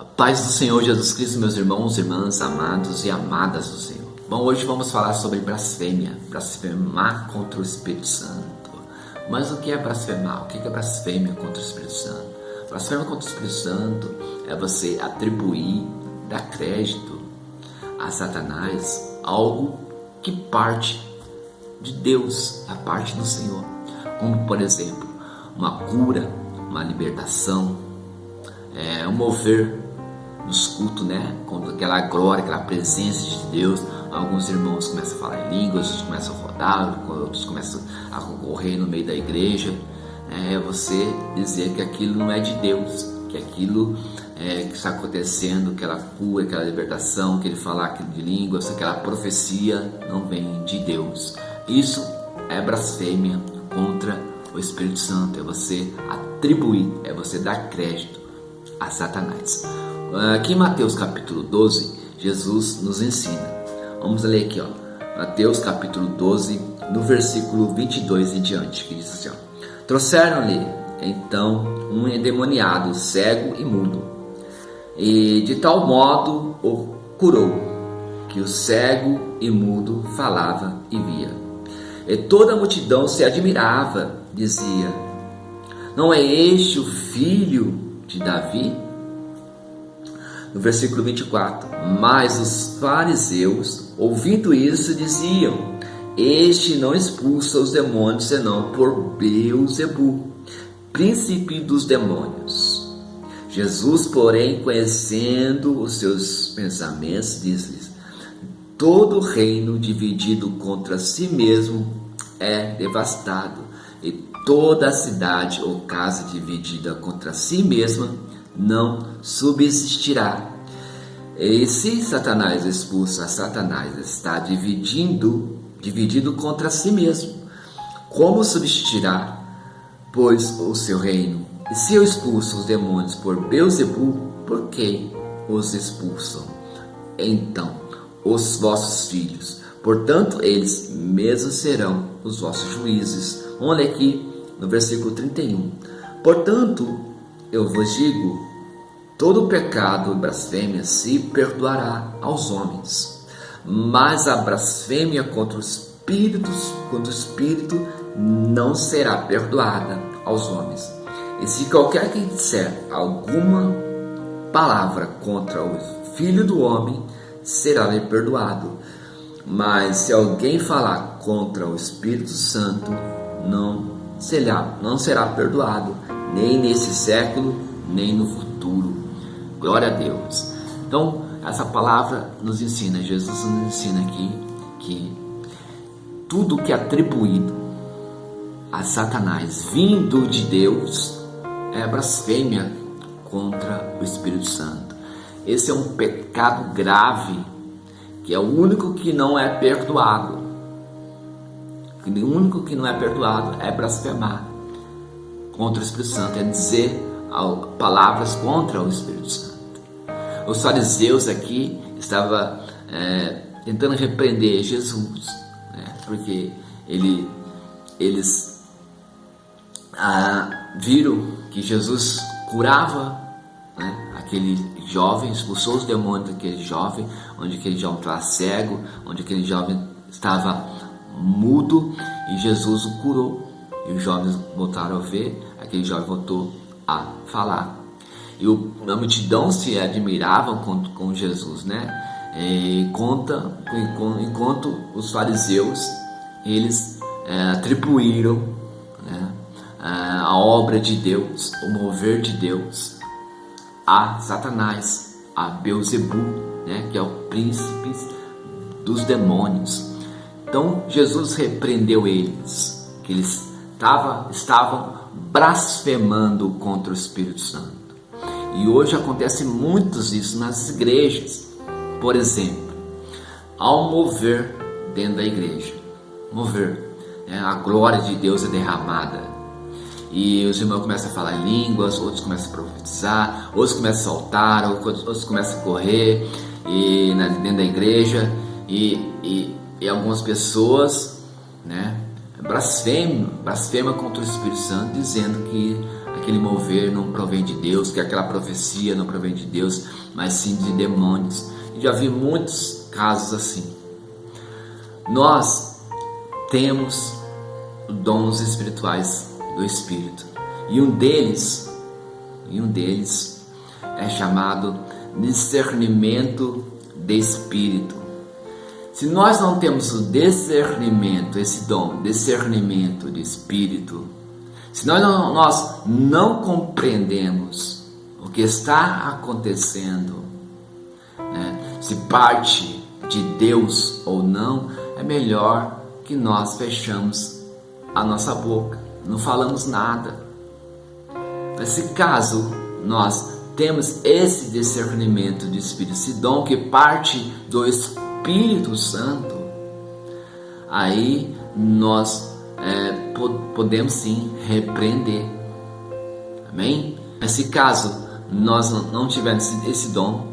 A paz do Senhor Jesus Cristo, meus irmãos e irmãs, amados e amadas do Senhor. Bom, hoje vamos falar sobre blasfêmia, blasfemar contra o Espírito Santo. Mas o que é blasfemar? O que é blasfêmia contra o Espírito Santo? Blasfêmia contra o Espírito Santo é você atribuir, dar crédito a Satanás algo que parte de Deus, a parte do Senhor. Como, por exemplo, uma cura, uma libertação, um mover nos cultos, com aquela glória, aquela presença de Deus. Alguns irmãos começam a falar em línguas, outros começam a rodar, outros começam a correr no meio da igreja. É você dizer que aquilo não é de Deus, que aquilo que está acontecendo, aquela cura, aquela libertação, aquele falar aquilo de línguas, aquela profecia não vem de Deus. Isso é blasfêmia contra o Espírito Santo, é você atribuir, é você dar crédito a Satanás. Aqui em Mateus capítulo 12, Jesus nos ensina. Vamos ler aqui, Mateus capítulo 12, no versículo 22 em diante, que diz assim, trouxeram-lhe então um endemoniado, cego e mudo, e de tal modo o curou, que o cego e mudo falava e via. E toda a multidão se admirava, dizia: não é este o filho de Davi? No versículo 24, mas os fariseus, ouvindo isso, diziam: este não expulsa os demônios, senão por Beelzebu, príncipe dos demônios. Jesus, porém, conhecendo os seus pensamentos, disse-lhes: todo reino dividido contra si mesmo é devastado, e toda a cidade ou casa dividida contra si mesma não subsistirá. E se Satanás expulsa Satanás, está dividido contra si mesmo. Como subsistirá, pois, o seu reino? E se eu expulso os demônios por Beelzebu, por quem os expulsam então os vossos filhos? Portanto, eles mesmos serão os vossos juízes. Vamos ler aqui no versículo 31. Portanto, eu vos digo, todo pecado e blasfêmia se perdoará aos homens, mas a blasfêmia contra o Espírito não será perdoada aos homens. E se qualquer que disser alguma palavra contra o Filho do Homem, será-lhe perdoado. Mas se alguém falar contra o Espírito Santo, não será perdoado, nem nesse século, nem no futuro. Glória a Deus. Então, essa palavra nos ensina, Jesus nos ensina aqui, que tudo que é atribuído a Satanás, vindo de Deus, é blasfêmia contra o Espírito Santo. Esse é um pecado grave, que é o único que não é perdoado. O único que não é perdoado é blasfemar contra o Espírito Santo, é dizer palavras contra o Espírito Santo. Os fariseus aqui estavam tentando repreender Jesus, porque eles viram que Jesus curava aquele jovem, expulsou os demônios daquele jovem, onde aquele jovem estava cego, onde aquele jovem estava mudo, e Jesus o curou. E os jovens voltaram a ver, aquele jovem voltou a falar. E a multidão se admirava com Jesus, enquanto os fariseus, eles atribuíram a obra de Deus, o mover de Deus, a Satanás, a Beelzebu, que é o príncipe dos demônios. Então Jesus repreendeu eles, que eles estavam blasfemando contra o Espírito Santo. E hoje acontece muitos isso nas igrejas. Por exemplo, ao mover dentro da igreja, a glória de Deus é derramada, e os irmãos começam a falar em línguas, outros começam a profetizar, outros começam a saltar, outros começam a correr dentro da igreja, e algumas pessoas blasfema contra o Espírito Santo, dizendo que aquele mover não provém de Deus, que aquela profecia não provém de Deus, mas sim de demônios. E já vi muitos casos assim. Nós temos dons espirituais do Espírito, e um deles é chamado discernimento de Espírito. Se nós não temos o discernimento, esse dom, discernimento de Espírito, se nós não compreendemos o que está acontecendo, né, se parte de Deus ou não, é melhor que nós fechamos a nossa boca, não falamos nada. Mas se caso nós temos esse discernimento de Espírito, esse dom que parte do Espírito Santo, aí nós podemos sim repreender. Amém? Mas se caso nós não tivermos esse dom,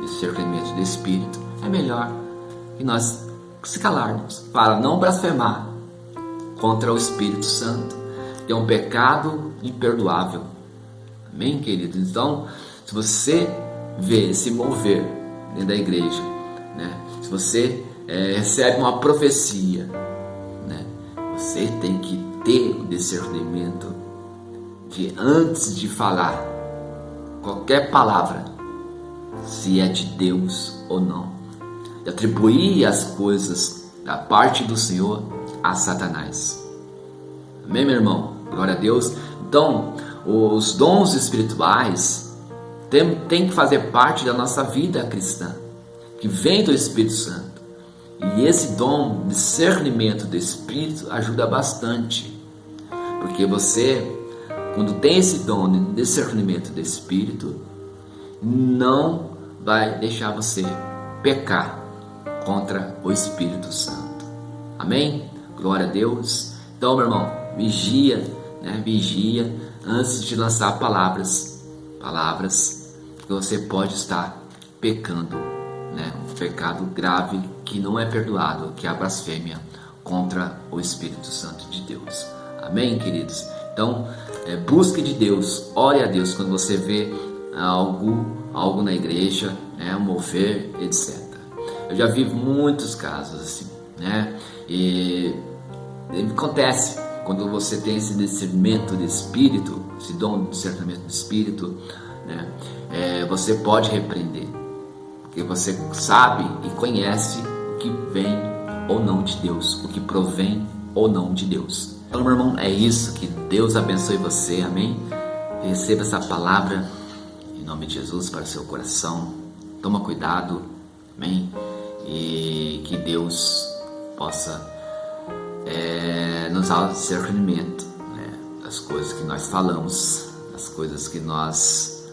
discernimento do Espírito, é melhor que nós se calarmos para não blasfemar contra o Espírito Santo, que é um pecado imperdoável. Amém, queridos? Então, se você vê esse mover dentro da igreja, se você recebe uma profecia, você tem que ter o discernimento de, antes de falar qualquer palavra, se é de Deus ou não, de atribuir as coisas da parte do Senhor a Satanás. Amém, meu irmão? Glória a Deus. Então, os dons espirituais tem que fazer parte da nossa vida cristã, que vem do Espírito Santo. E esse dom, discernimento do Espírito, ajuda bastante. Porque você, quando tem esse dom de discernimento do Espírito, não vai deixar você pecar contra o Espírito Santo. Amém? Glória a Deus. Então, meu irmão, vigia antes de lançar palavras, que você pode estar pecando, um pecado grave que não é perdoado, que é a blasfêmia contra o Espírito Santo de Deus. Amém, queridos? Então, busque de Deus, ore a Deus quando você vê algo na igreja, um mover, etc. Eu já vi muitos casos assim, e acontece quando você tem esse discernimento de Espírito, esse dom de discernimento de Espírito, você pode repreender, porque você sabe e conhece o que vem ou não de Deus, o que provém ou não de Deus. Então, meu irmão, é isso. Que Deus abençoe você, amém? Receba essa palavra em nome de Jesus para o seu coração. Toma cuidado, amém? E que Deus possa nos dar o discernimento, das coisas que nós falamos, das coisas que nós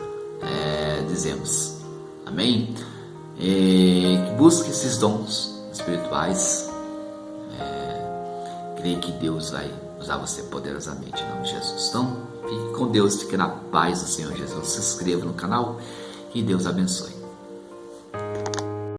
dizemos, amém? E que busque esses dons espirituais. Creio que Deus vai usar você poderosamente em nome de Jesus. Então, fique com Deus, fique na paz do Senhor Jesus. Se inscreva no canal e Deus abençoe.